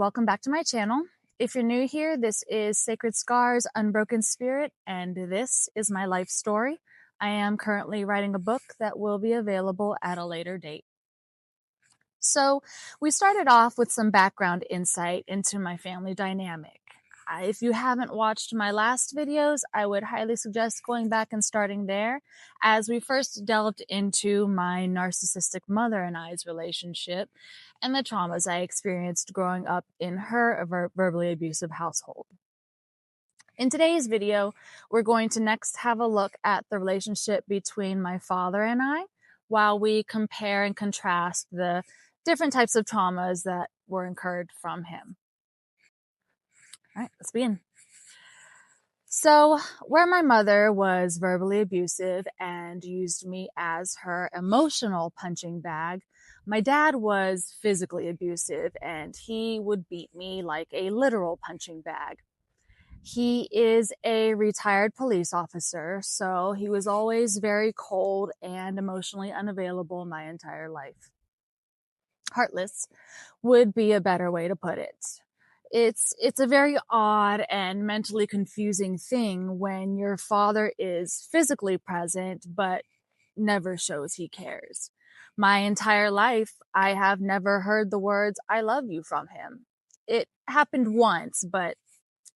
welcome back to my channel. If you're new here, this is Sacred Scars Unbroken Spirit, and this is my life story. I am currently writing a book that will be available at a later date. So we started off with some background insight into my family dynamic. If you haven't watched my last videos, I would highly suggest going back and starting there, as we first delved into my narcissistic mother and I's relationship and the traumas I experienced growing up in her verbally abusive household. In today's video, we're going to next have a look at the relationship between my father and I, while we compare and contrast the different types of traumas that were incurred from him. All right, let's begin. So, where my mother was verbally abusive and used me as her emotional punching bag, my dad was physically abusive and he would beat me like a literal punching bag. He is a retired police officer, so he was always very cold and emotionally unavailable my entire life. Heartless would be a better way to put it. It's a very odd and mentally confusing thing when your father is physically present but never shows he cares. My entire life, I have never heard the words "I love you" from him. It happened once, but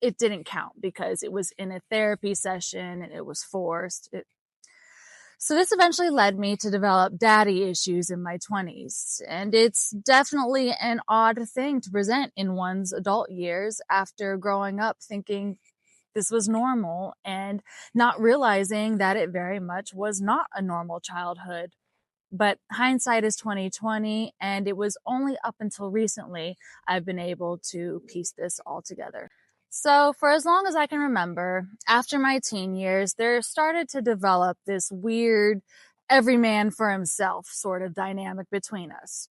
it didn't count because it was in a therapy session and it was forced. So this eventually led me to develop daddy issues in my 20s. And it's definitely an odd thing to present in one's adult years after growing up thinking this was normal and not realizing that it very much was not a normal childhood. But hindsight is 20/20, and it was only up until recently I've been able to piece this all together. So for as long as I can remember, after my teen years, there started to develop this weird every man for himself sort of dynamic between us.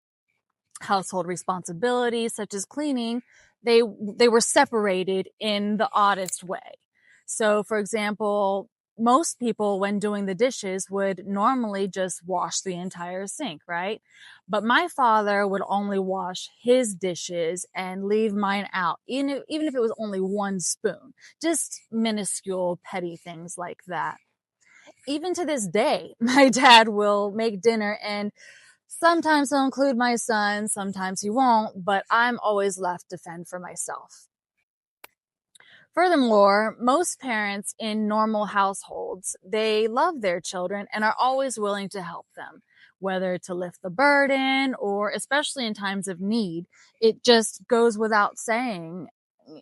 Household responsibilities such as cleaning, they were separated in the oddest way. So for example, most people when doing the dishes would normally just wash the entire sink, right? But my father would only wash his dishes and leave mine out, even if it was only one spoon. Just minuscule, petty things like that. Even to this day, my dad will make dinner and sometimes he'll include my son, sometimes he won't, but I'm always left to fend for myself. Furthermore, most parents in normal households, they love their children and are always willing to help them, whether to lift the burden or especially in times of need. It just goes without saying,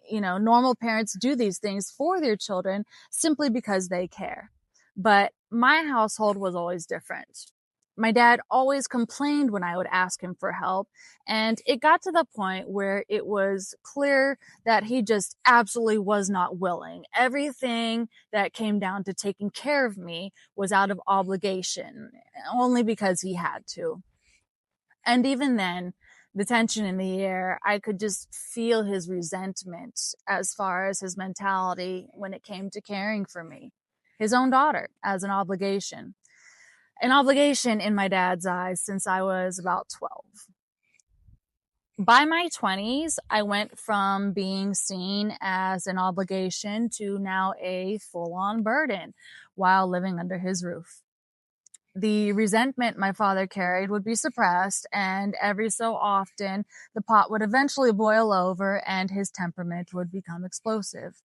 normal parents do these things for their children simply because they care. But my household was always different. My dad always complained when I would ask him for help, and it got to the point where it was clear that he just absolutely was not willing. Everything that came down to taking care of me was out of obligation, only because he had to. And even then, the tension in the air, I could just feel his resentment as far as his mentality when it came to caring for me, his own daughter, as an obligation. An obligation in my dad's eyes since I was about 12. By my 20s, I went from being seen as an obligation to now a full-on burden while living under his roof. The resentment my father carried would be suppressed, and every so often, the pot would eventually boil over and his temperament would become explosive.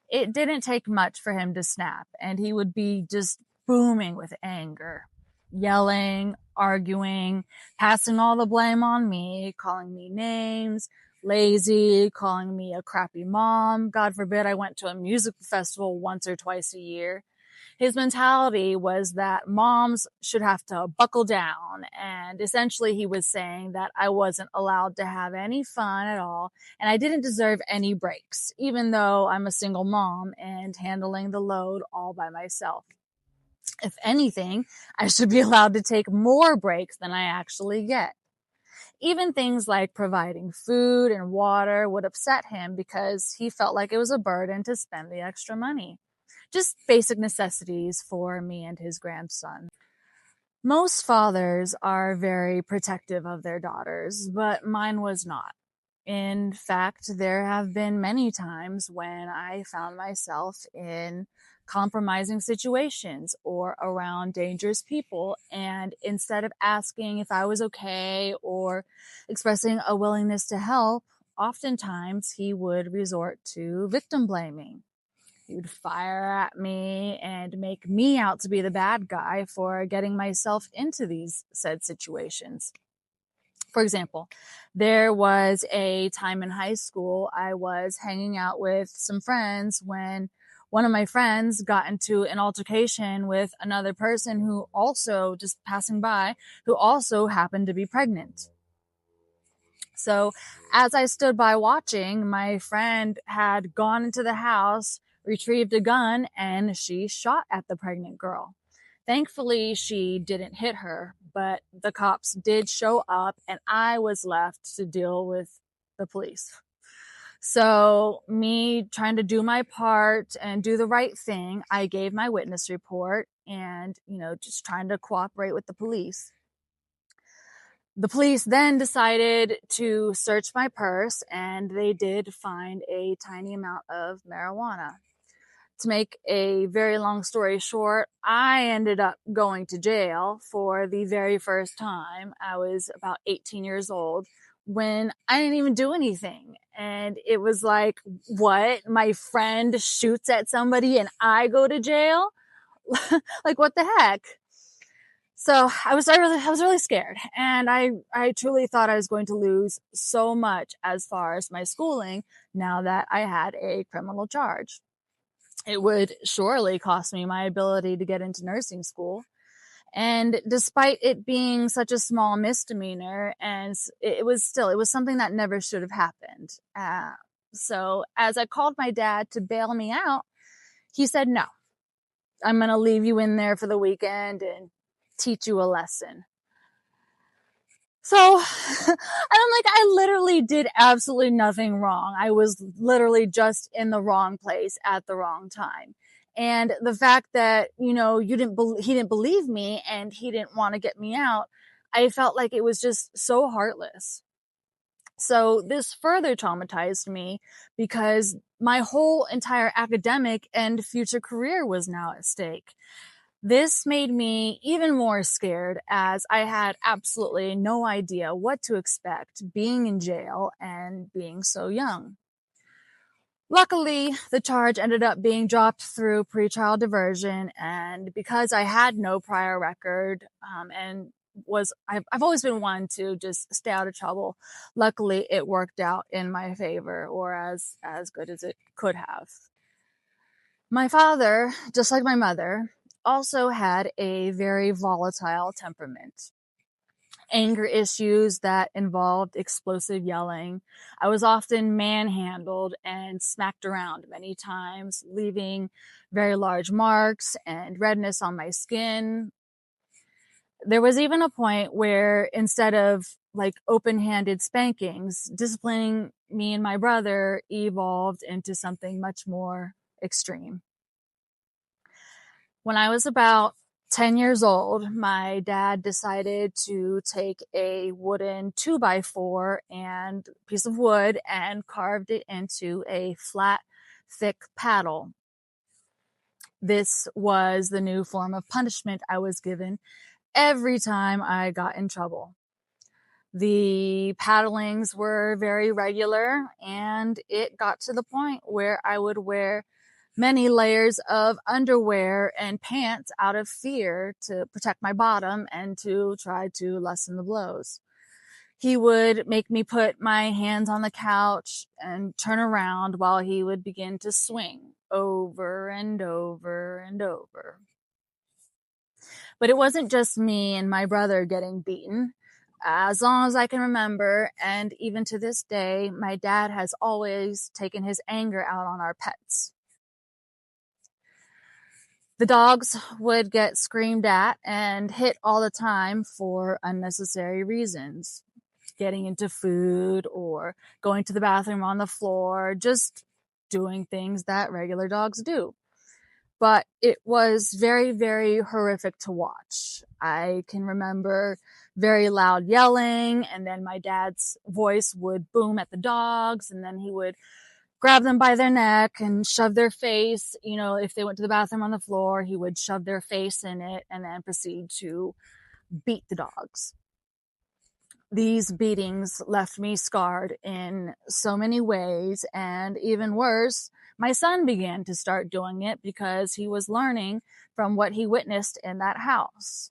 It didn't take much for him to snap, and he would be just booming with anger, yelling, arguing, passing all the blame on me, calling me names, lazy, calling me a crappy mom. God forbid I went to a music festival once or twice a year. His mentality was that moms should have to buckle down, and essentially he was saying that I wasn't allowed to have any fun at all, and I didn't deserve any breaks, even though I'm a single mom and handling the load all by myself. If anything, I should be allowed to take more breaks than I actually get. Even things like providing food and water would upset him because he felt like it was a burden to spend the extra money. Just basic necessities for me and his grandson. Most fathers are very protective of their daughters, but mine was not. In fact, there have been many times when I found myself in compromising situations or around dangerous people, and instead of asking if I was okay or expressing a willingness to help, oftentimes he would resort to victim blaming. He would fire at me and make me out to be the bad guy for getting myself into these said situations. For example, there was a time in high school I was hanging out with some friends when one of my friends got into an altercation with another person who also, just passing by, who also happened to be pregnant. So as I stood by watching, my friend had gone into the house, retrieved a gun, and she shot at the pregnant girl. Thankfully, she didn't hit her, but the cops did show up and I was left to deal with the police. So me trying to do my part and do the right thing, I gave my witness report and, just trying to cooperate with the police. The police then decided to search my purse and they did find a tiny amount of marijuana. To make a very long story short, I ended up going to jail for the very first time. I was about 18 years old when I didn't even do anything. And it was like, what? My friend shoots at somebody and I go to jail? Like, what the heck? So I was really scared, and I truly thought I was going to lose so much as far as my schooling now that I had a criminal charge. It would surely cost me my ability to get into nursing school. And despite it being such a small misdemeanor, and it was something that never should have happened. So as I called my dad to bail me out, he said, no, I'm going to leave you in there for the weekend and teach you a lesson. So I'm like, I literally did absolutely nothing wrong. I was literally just in the wrong place at the wrong time. And the fact that, he didn't believe me and he didn't want to get me out, I felt like it was just so heartless. So this further traumatized me because my whole entire academic and future career was now at stake. This made me even more scared as I had absolutely no idea what to expect being in jail and being so young. Luckily, the charge ended up being dropped through pretrial diversion, and because I had no prior record I've always been one to just stay out of trouble. Luckily, it worked out in my favor, or as good as it could have. My father, just like my mother, also had a very volatile temperament. Anger issues that involved explosive yelling. I was often manhandled and smacked around many times, leaving very large marks and redness on my skin. There was even a point where instead of like open-handed spankings, disciplining me and my brother evolved into something much more extreme. When I was about 10 years old, my dad decided to take a wooden 2x4 and piece of wood and carved it into a flat, thick paddle. This was the new form of punishment I was given every time I got in trouble. The paddlings were very regular, and it got to the point where I would wear many layers of underwear and pants out of fear to protect my bottom and to try to lessen the blows. He would make me put my hands on the couch and turn around while he would begin to swing over and over and over. But it wasn't just me and my brother getting beaten. As long as I can remember, and even to this day, my dad has always taken his anger out on our pets. The dogs would get screamed at and hit all the time for unnecessary reasons. Getting into food or going to the bathroom on the floor, just doing things that regular dogs do. but it was very, very horrific to watch. I can remember very loud yelling, and then my dad's voice would boom at the dogs, and then he would grab them by their neck and shove their face, if they went to the bathroom on the floor, he would shove their face in it and then proceed to beat the dogs. These beatings left me scarred in so many ways, and even worse, my son began to start doing it because he was learning from what he witnessed in that house.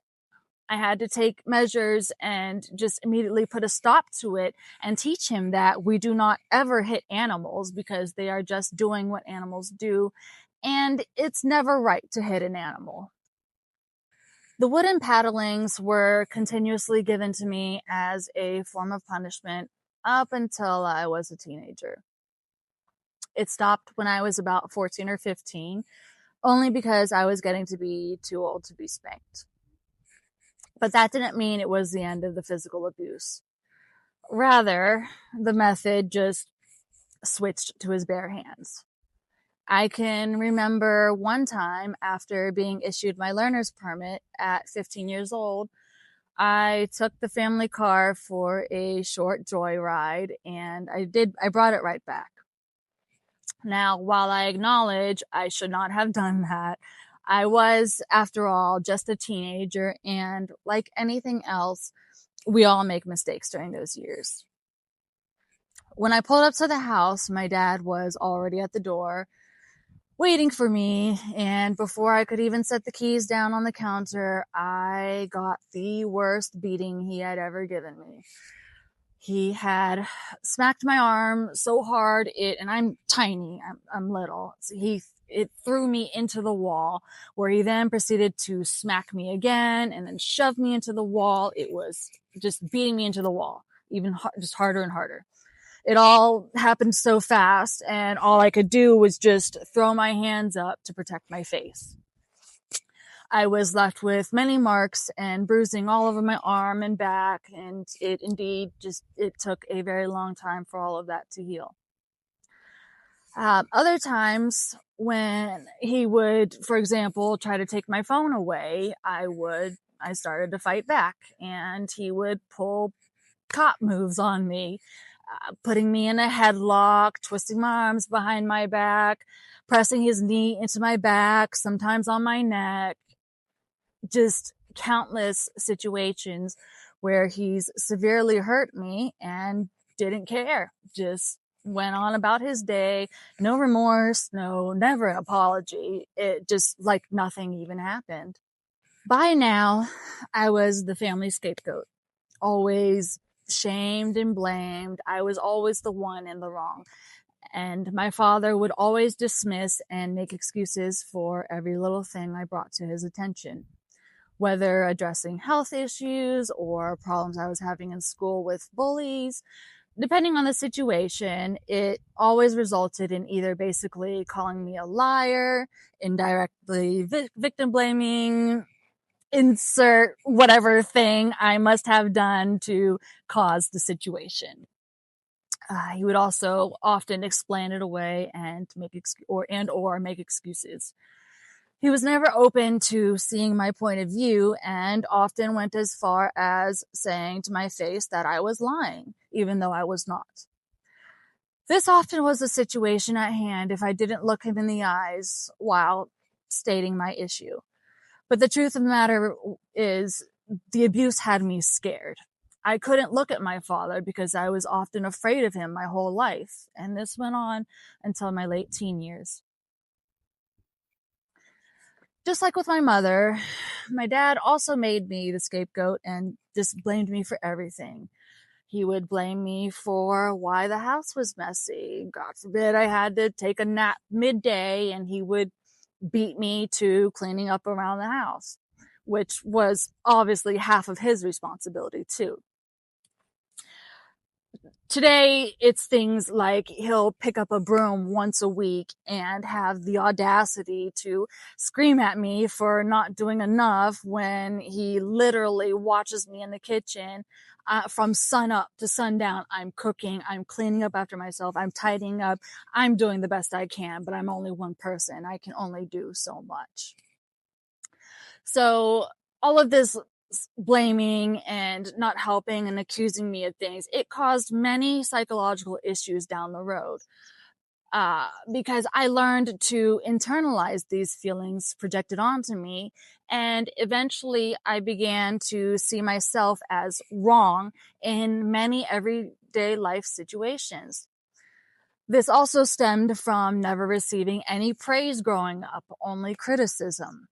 I had to take measures and just immediately put a stop to it and teach him that we do not ever hit animals because they are just doing what animals do, and it's never right to hit an animal. The wooden paddlings were continuously given to me as a form of punishment up until I was a teenager. It stopped when I was about 14 or 15, only because I was getting to be too old to be spanked. But that didn't mean it was the end of the physical abuse. Rather, the method just switched to his bare hands. I can remember one time after being issued my learner's permit at 15 years old, I took the family car for a short joyride, and I brought it right back. Now, while I acknowledge I should not have done that, I was, after all, just a teenager, and like anything else, we all make mistakes during those years. When I pulled up to the house, my dad was already at the door, waiting for me, and before I could even set the keys down on the counter, I got the worst beating he had ever given me. He had smacked my arm so hard, and I'm tiny, I'm little, so it threw me into the wall, where he then proceeded to smack me again and then shove me into the wall. It was just beating me into the wall, even just harder and harder. It all happened so fast, and all I could do was just throw my hands up to protect my face. I was left with many marks and bruising all over my arm and back, and it took a very long time for all of that to heal. Other times when he would, for example, try to take my phone away, I started to fight back, and he would pull cop moves on me, putting me in a headlock, twisting my arms behind my back, pressing his knee into my back, sometimes on my neck. Just countless situations where he's severely hurt me and didn't care. Just went on about his day. No remorse, never an apology. It just like nothing even happened. By now, I was the family scapegoat. Always shamed and blamed. I was always the one in the wrong. And my father would always dismiss and make excuses for every little thing I brought to his attention. Whether addressing health issues or problems I was having in school with bullies, depending on the situation, it always resulted in either basically calling me a liar, indirectly victim blaming, insert whatever thing I must have done to cause the situation. He would also often explain it away and make excuses. He was never open to seeing my point of view, and often went as far as saying to my face that I was lying, even though I was not. This often was the situation at hand if I didn't look him in the eyes while stating my issue. But the truth of the matter is, the abuse had me scared. I couldn't look at my father because I was often afraid of him my whole life, and this went on until my late teen years. Just like with my mother, my dad also made me the scapegoat and just blamed me for everything. He would blame me for why the house was messy. God forbid I had to take a nap midday, and he would beat me to cleaning up around the house, which was obviously half of his responsibility too. Today, it's things like he'll pick up a broom once a week and have the audacity to scream at me for not doing enough when he literally watches me in the kitchen from sun up to sundown. I'm cooking, I'm cleaning up after myself, I'm tidying up, I'm doing the best I can, but I'm only one person. I can only do so much. So all of this blaming and not helping and accusing me of things, it caused many psychological issues down the road. Because I learned to internalize these feelings projected onto me. And eventually I began to see myself as wrong in many everyday life situations. This also stemmed from never receiving any praise growing up, only criticism.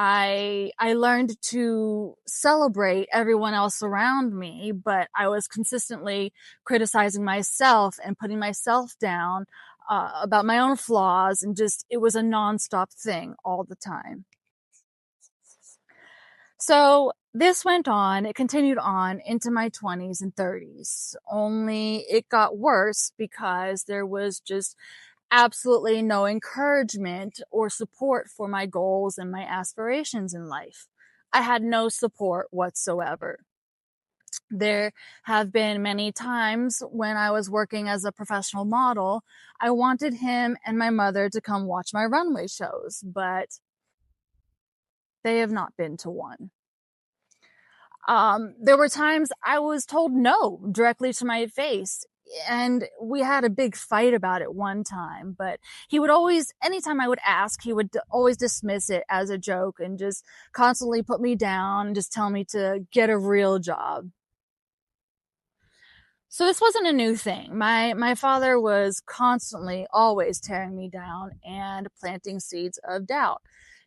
I learned to celebrate everyone else around me, but I was consistently criticizing myself and putting myself down about my own flaws, and just it was a nonstop thing all the time. So this went on, it continued on into my 20s and 30s, only it got worse because there was just absolutely no encouragement or support for my goals and my aspirations in life. I had no support whatsoever. There have been many times when I was working as a professional model, I wanted him and my mother to come watch my runway shows, but they have not been to one. There were times I was told no directly to my face. And we had a big fight about it one time, but he would always, anytime I would ask, he would always dismiss it as a joke and just constantly put me down and just tell me to get a real job. So this wasn't a new thing. My father was constantly always tearing me down and planting seeds of doubt.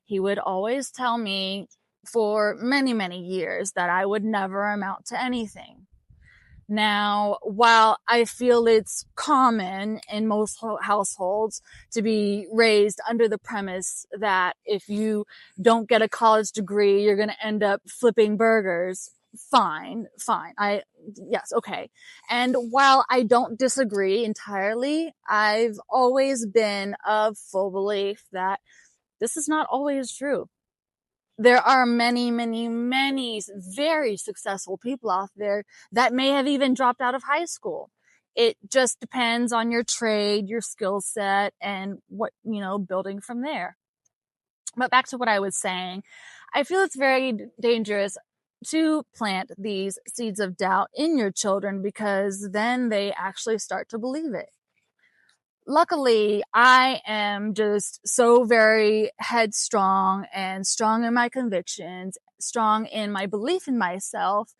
He would always tell me for many, many years that I would never amount to anything. Now, while I feel it's common in most households to be raised under the premise that if you don't get a college degree, you're going to end up flipping burgers, fine. Yes, okay. And while I don't disagree entirely, I've always been of full belief that this is not always true. There are many, many, many very successful people out there that may have even dropped out of high school. It just depends on your trade, your skill set, and what, building from there. But back to what I was saying, I feel it's very dangerous to plant these seeds of doubt in your children because then they actually start to believe it. Luckily, I am just so very headstrong and strong in my convictions, strong in my belief in myself,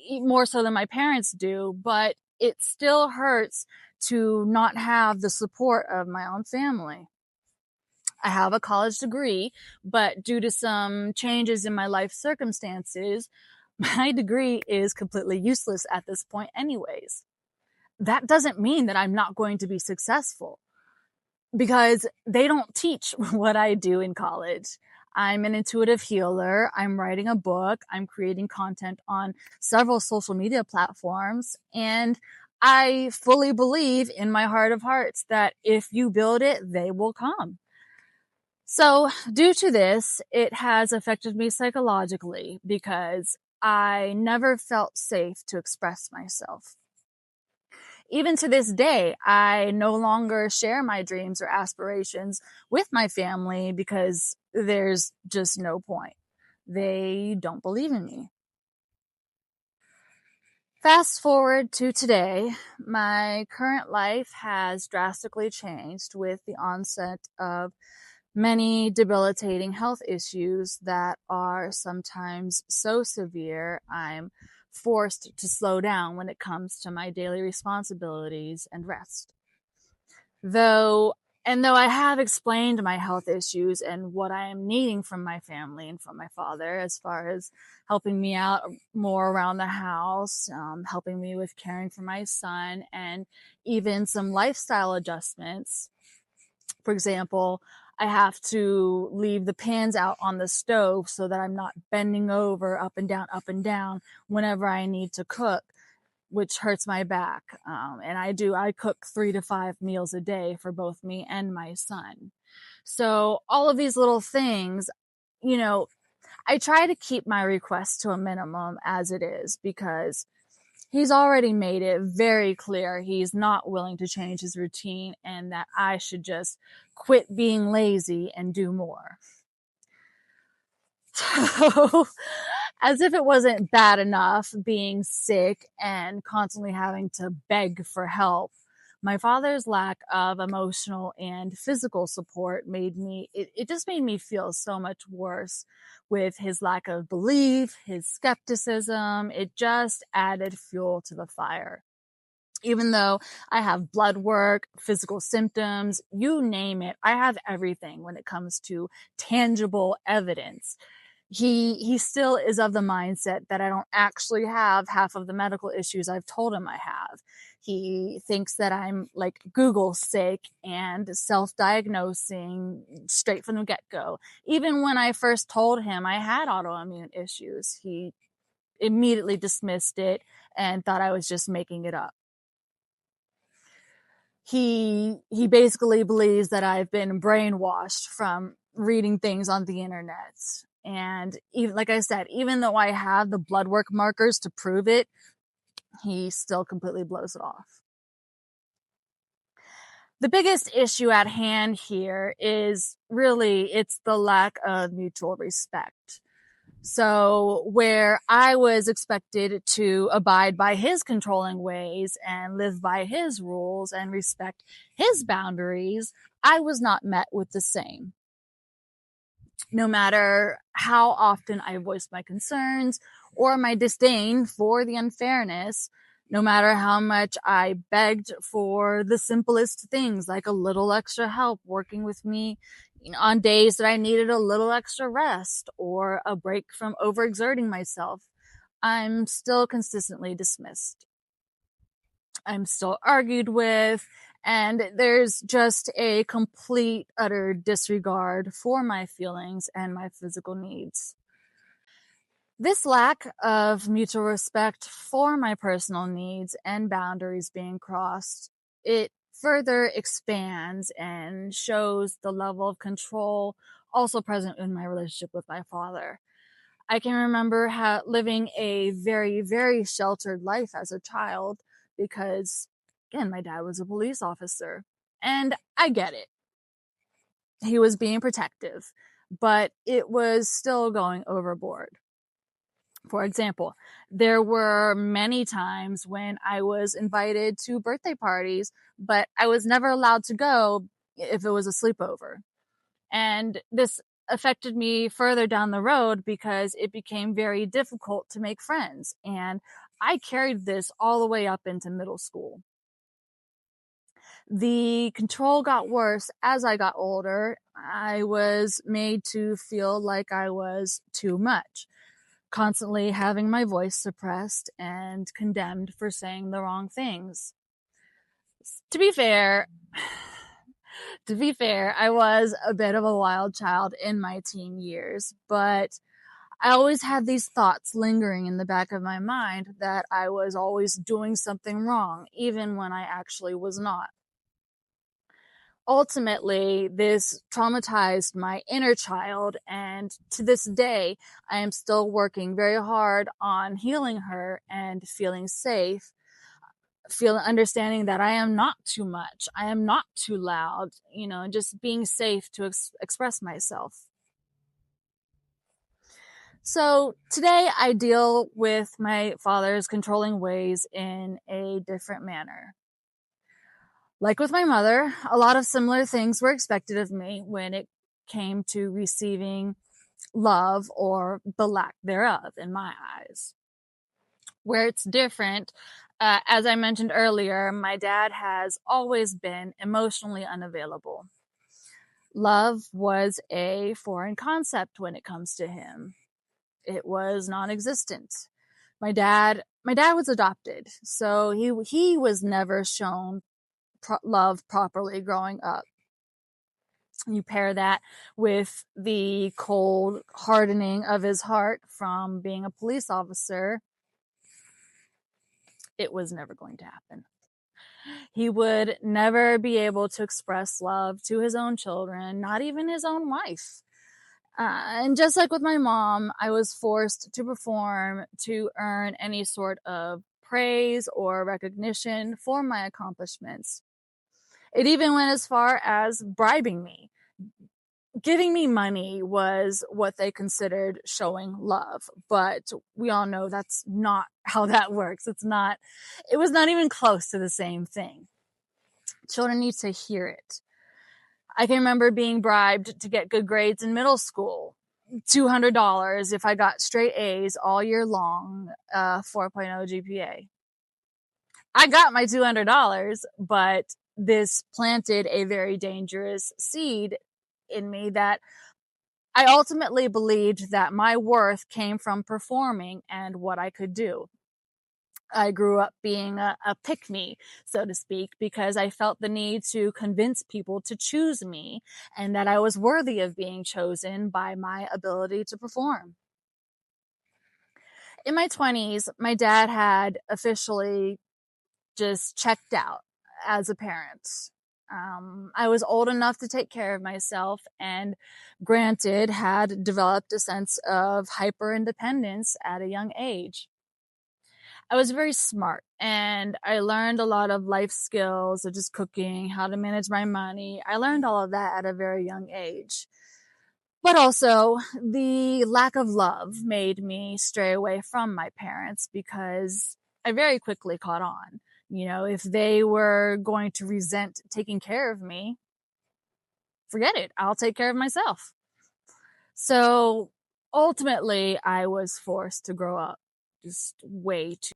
more so than my parents do, but it still hurts to not have the support of my own family. I have a college degree, but due to some changes in my life circumstances, my degree is completely useless at this point anyways. That doesn't mean that I'm not going to be successful because they don't teach what I do in college. I'm an intuitive healer. I'm writing a book. I'm creating content on several social media platforms. And I fully believe in my heart of hearts that if you build it, they will come. So due to this, it has affected me psychologically because I never felt safe to express myself. Even to this day, I no longer share my dreams or aspirations with my family because there's just no point. They don't believe in me. Fast forward to today, my current life has drastically changed with the onset of many debilitating health issues that are sometimes so severe I'm forced to slow down when it comes to my daily responsibilities and rest. Though I have explained my health issues and what I am needing from my family and from my father as far as helping me out more around the house, helping me with caring for my son, and even some lifestyle adjustments. For example, I have to leave the pans out on the stove so that I'm not bending over up and down whenever I need to cook. which hurts my back. And I cook 3 to 5 meals a day for both me and my son. So all of these little things, I try to keep my requests to a minimum as it is, because he's already made it very clear he's not willing to change his routine and that I should just quit being lazy and do more. So, as if it wasn't bad enough being sick and constantly having to beg for help, my father's lack of emotional and physical support it just made me feel so much worse. With his lack of belief, his skepticism, it just added fuel to the fire. Even though I have blood work, physical symptoms, you name it, I have everything when it comes to tangible evidence. He still is of the mindset that I don't actually have half of the medical issues I've told him I have. He thinks that I'm like Google sick and self-diagnosing straight from the get-go. Even when I first told him I had autoimmune issues, he immediately dismissed it and thought I was just making it up. He basically believes that I've been brainwashed from reading things on the internet. And even, like I said, even though I have the blood work markers to prove it, he still completely blows it off. The biggest issue at hand here is really, it's the lack of mutual respect. So where I was expected to abide by his controlling ways and live by his rules and respect his boundaries, I was not met with the same. No matter how often I voiced my concerns or my disdain for the unfairness, no matter how much I begged for the simplest things, like a little extra help working with me on days that I needed a little extra rest or a break from overexerting myself, I'm still consistently dismissed. I'm still argued with, and there's just a complete, utter disregard for my feelings and my physical needs. This lack of mutual respect for my personal needs and boundaries being crossed, it further expands and shows the level of control also present in my relationship with my father. I can remember living a very, very sheltered life as a child because, again, my dad was a police officer. And I get it. He was being protective, but it was still going overboard. For example, there were many times when I was invited to birthday parties, but I was never allowed to go if it was a sleepover. And this affected me further down the road because it became very difficult to make friends. And I carried this all the way up into middle school. The control got worse as I got older. I was made to feel like I was too much, constantly having my voice suppressed and condemned for saying the wrong things. To be fair, I was a bit of a wild child in my teen years, but I always had these thoughts lingering in the back of my mind that I was always doing something wrong, even when I actually was not. Ultimately, this traumatized my inner child, and to this day, I am still working very hard on healing her and feeling safe, understanding that I am not too much, I am not too loud, just being safe to express myself. So today I deal with my father's controlling ways in a different manner. Like with my mother, a lot of similar things were expected of me when it came to receiving love or the lack thereof in my eyes. Where it's different, as I mentioned earlier, my dad has always been emotionally unavailable. Love was a foreign concept when it comes to him. It was non-existent. My dad was adopted, so he was never shown love properly growing up. You pair that with the cold hardening of his heart from being a police officer, it was never going to happen. He would never be able to express love to his own children, not even his own wife. And just like with my mom, I was forced to perform to earn any sort of praise or recognition for my accomplishments. It even went as far as bribing me. Giving me money was what they considered showing love, but we all know that's not how that works. It was not even close to the same thing. Children need to hear it. I can remember being bribed to get good grades in middle school. $200 if I got straight A's all year long, 4.0 GPA. I got my $200, but this planted a very dangerous seed in me that I ultimately believed that my worth came from performing and what I could do. I grew up being a pick-me, so to speak, because I felt the need to convince people to choose me and that I was worthy of being chosen by my ability to perform. In my 20s, my dad had officially just checked out as a parent. I was old enough to take care of myself and, granted, had developed a sense of hyper independence at a young age. I was very smart and I learned a lot of life skills, such as cooking, how to manage my money. I learned all of that at a very young age. But also, the lack of love made me stray away from my parents because I very quickly caught on. If they were going to resent taking care of me, forget it. I'll take care of myself. So ultimately, I was forced to grow up just way too.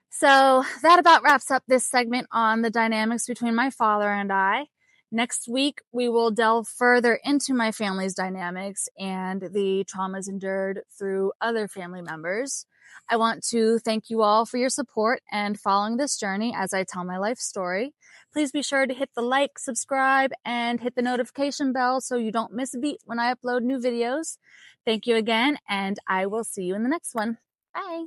So that about wraps up this segment on the dynamics between my father and I. Next week, we will delve further into my family's dynamics and the traumas endured through other family members. I want to thank you all for your support and following this journey as I tell my life story. Please be sure to hit the like, subscribe, and hit the notification bell so you don't miss a beat when I upload new videos. Thank you again, and I will see you in the next one. Bye.